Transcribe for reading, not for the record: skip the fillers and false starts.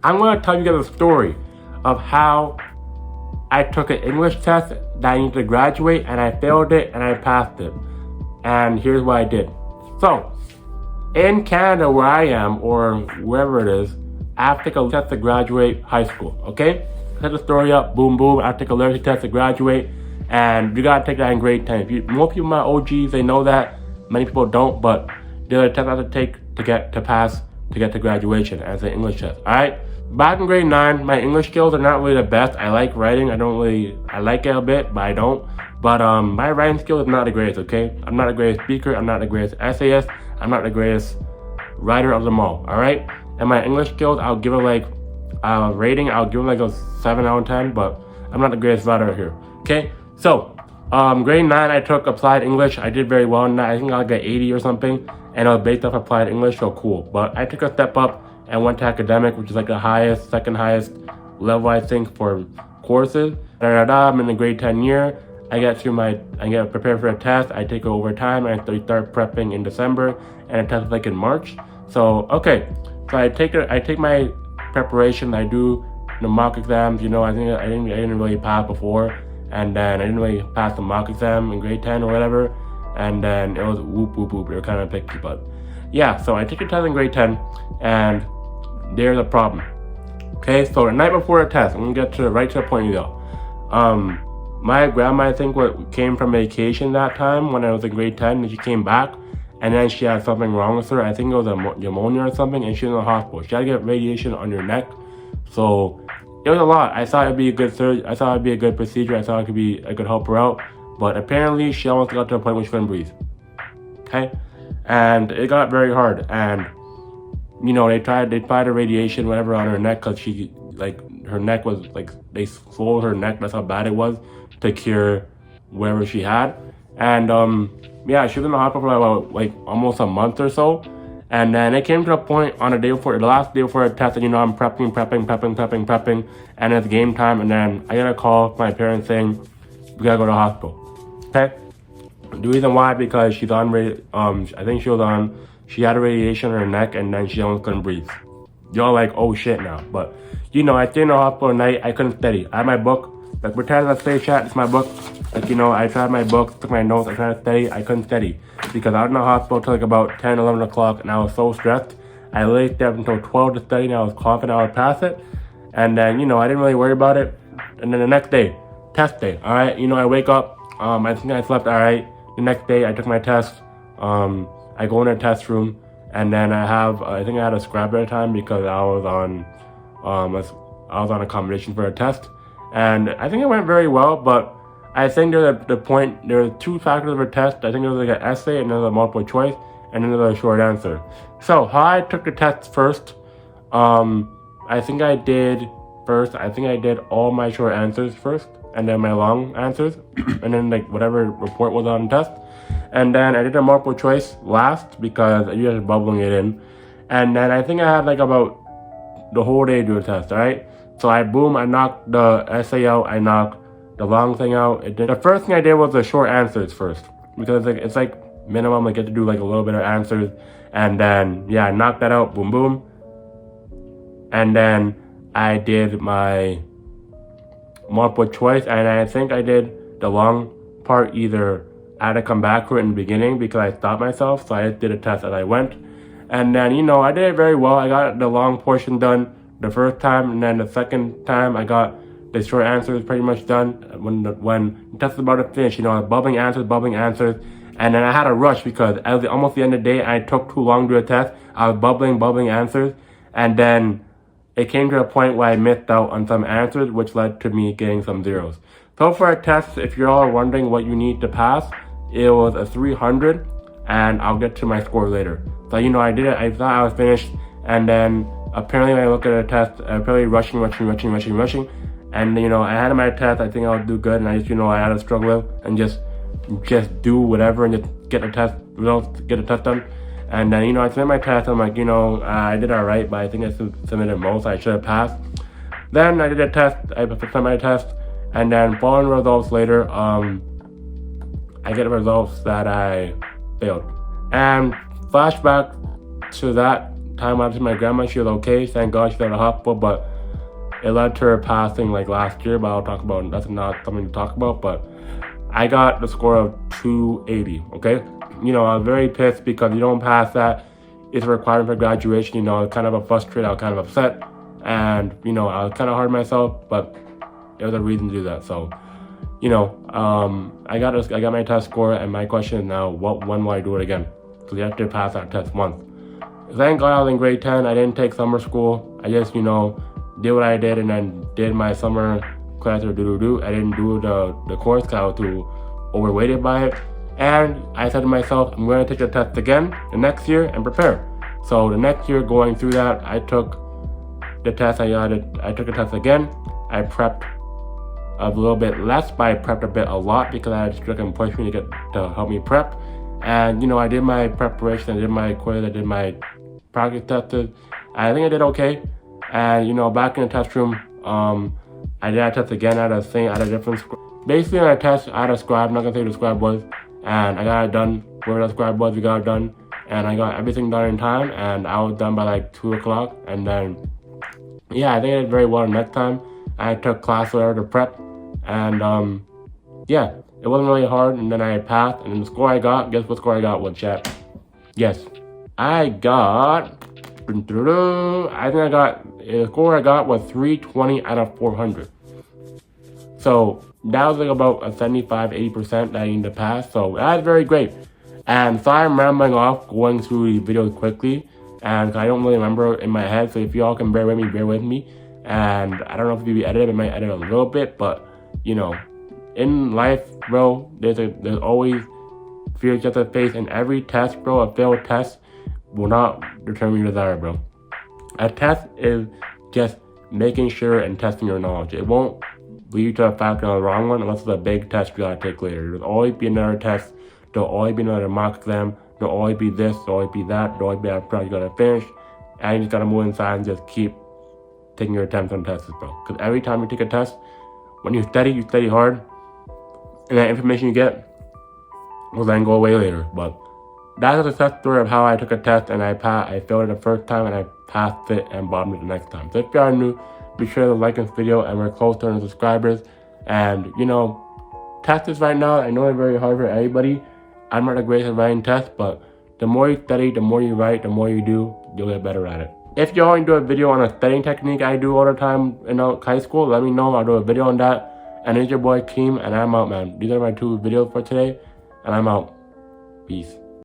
I'm going to tell you guys a story of how I took an English test that I needed to graduate, and I failed it and I passed it. And here's what I did. So, in Canada where I am, or wherever it is, I have to take a test to graduate high school, okay? Set the story up, boom, boom. I have to take a literacy test to graduate, and you gotta take that in grade 10. Most people, my OGs, they know that. Many people don't, but there's a test I have to take to get to graduation as an English test, alright? Back in grade 9, my English skills are not really the best. I like writing. I like it a bit, but I don't. But my writing skills is not the greatest, okay? I'm not the greatest speaker. I'm not the greatest essayist. I'm not the greatest writer of them all right? And my English skills, I'll give it like rating, I'll give it like a 7 out of 10, but I'm not the greatest writer here, okay? So, grade 9, I took applied English. I did very well in that. I think I got 80 or something, and it was based off applied English, so cool. But I took a step up and went to academic, which is like the highest, second highest level, I think, for courses. I'm in the grade 10 year. I get prepared for a test. I take it over time. I start prepping in December, and a test is like in March. So okay, so I take my preparation. I do the mock exams. You know, I didn't really pass before, and then I didn't really pass the mock exam in grade 10 or whatever. And then it was whoop whoop whoop. They were kind of picky, but yeah. So I took a test in grade 10, and there's a problem. Okay, so the night before the test, I'm gonna get right to the point, my grandma, I think, came from vacation that time when I was in grade 10, and she came back, and then she had something wrong with her. I think it was a pneumonia or something, and she was in the hospital. She had to get radiation on her neck, so it was a lot. I thought it'd be a good surgery. I thought it'd be a good procedure. I thought I could help her out, but apparently she almost got to a point where she couldn't breathe. Okay, and it got very hard, and you know, they tried the radiation, whatever, on her neck, because she, like, her neck was, like, they swelled her neck, that's how bad it was, to cure whatever she had. And, yeah, she was in the hospital for about, like, almost a month or so. And then it came to a point on the last day before the test, and, you know, I'm prepping, and it's game time, and then I get a call from my parents saying, we gotta go to the hospital, okay? The reason why, because she's on, I think she had a radiation on her neck, and then she almost couldn't breathe. Y'all like, oh shit now. But, you know, I stayed in the hospital at night. I couldn't study. I had my book. Like, pretend let's say chat, it's my book. Like, you know, I tried my book, took my notes, I tried to study. I couldn't study because I was in the hospital till like about 10, 11 o'clock, and I was so stressed. I literally stayed up until 12 to study, and I was confident I would pass it. And then, you know, I didn't really worry about it. And then the next day, test day, all right? You know, I wake up. I think I slept all right. The next day, I took my test. I go in a test room, and then I think I had a scrub at a time because I was on a combination for a test, and I think it went very well. But I think there were two factors of a test. I think there was like an essay, and then a multiple choice, and then there was a short answer. So how I took the test first, I think I did all my short answers first, and then my long answers, and then like whatever report was on the test. And then I did a multiple choice last because you guys are bubbling it in. And then I think I had like about the whole day to do a test, alright? So I knocked the essay out, I knocked the long thing out. The first thing I did was the short answers first. Because it's like minimum, I get to do like a little bit of answers. And then, yeah, I knocked that out, boom, boom. And then I did my multiple choice, and I think I did the long part either I had to come back for it in the beginning because I stopped myself, so I did a test as I went. And then, you know, I did it very well. I got the long portion done the first time, and then the second time I got the short answers pretty much done. When the test was about to finish, you know, I was bubbling answers, and then I had to rush because at almost the end of the day, I took too long to do a test. I was bubbling answers, and then it came to a point where I missed out on some answers, which led to me getting some zeros. So for a test, if you're all wondering what you need to pass, it was a 300, and I'll get to my score later. So, you know, I did it. I thought I was finished, and then apparently when I looked at the test, I'm probably rushing. And, you know, I had my test. I think I would do good, and I just, you know, I had to struggle and just do whatever and just get the test results, get the test done. And then, you know, I submitted my test. I'm like, you know, I did all right, but I think I submitted most. I should have passed. Then I did a test. I submitted my test, and then following results later, I get the results that I failed. And flashback to that time I was with my grandma, she was okay. Thank God she's at the hospital, but it led to her passing like last year, but I'll talk about, that's not something to talk about, but I got the score of 280, okay? You know, I was very pissed because you don't pass that. It's a requirement for graduation, you know, I was kind of frustrated, I was kind of upset, and, you know, I was kind of hard on myself, but there was a reason to do that, so, you know, I got my test score, and my question is now, when will I do it again? Because you have to pass that test once. Thank God I was in grade 10, I didn't take summer school, I just, you know, did what I did and then did my summer class or I didn't do the course because I was too overweighted by it. And I said to myself, I'm going to take the test again the next year and prepare. So the next year going through that, I took the test, I took the test again. I prepped a little bit less, but I prepped a lot because I had Strick and push me to help me prep. And, you know, I did my preparation, I did my quiz, I did my practice tests. I think I did okay. And, you know, back in the test room, I did a test again at a different scribe. Basically, on a test, I had a scribe. I'm not going to say who the scribe was. And I got it done. Whoever the scribe was, we got it done. And I got everything done in time. And I was done by like 2 o'clock. And then, yeah, I think I did very well next time. I took class whatever to prep. And, yeah, it wasn't really hard. And then I passed. And then the score I got, guess what score I got? What, chat? Yes. I got... I think the score I got was 320 out of 400. So that was like about a 75-80% that I need to pass. So that's very great. And so I'm rambling off, going through the videos quickly, and I don't really remember in my head. So if y'all can bear with me. And I don't know if it'll be edited, I might edit a little bit, but you know, in life, bro, there's always fears you have to face. In every test, bro, a failed test will not determine your desire, bro. A test is just making sure and testing your knowledge. It won't lead to a fact on the wrong one unless it's a big test you gotta take later. There'll always be another test. There'll always be another mock exam. There'll always be this. There'll always be that. There'll always be a project you gotta finish. And you just gotta move inside and just keep taking your attempts on tests, bro. Because every time you take a test, when you study hard, and that information you get will then go away later. But that's a success story of how I took a test and I failed it the first time and I passed it and bombed it the next time. So if you are new, be sure to like this video, and we're close to 100 subscribers. And, you know, tests right now, I know they're very hard for everybody. I'm not the greatest at writing tests, but the more you study, the more you write, the more you do, you'll get better at it. If y'all want to do a video on a studying technique I do all the time in high school, let me know. I'll do a video on that. And it's your boy Keem, and I'm out, man. These are my 2 videos for today, and I'm out. Peace.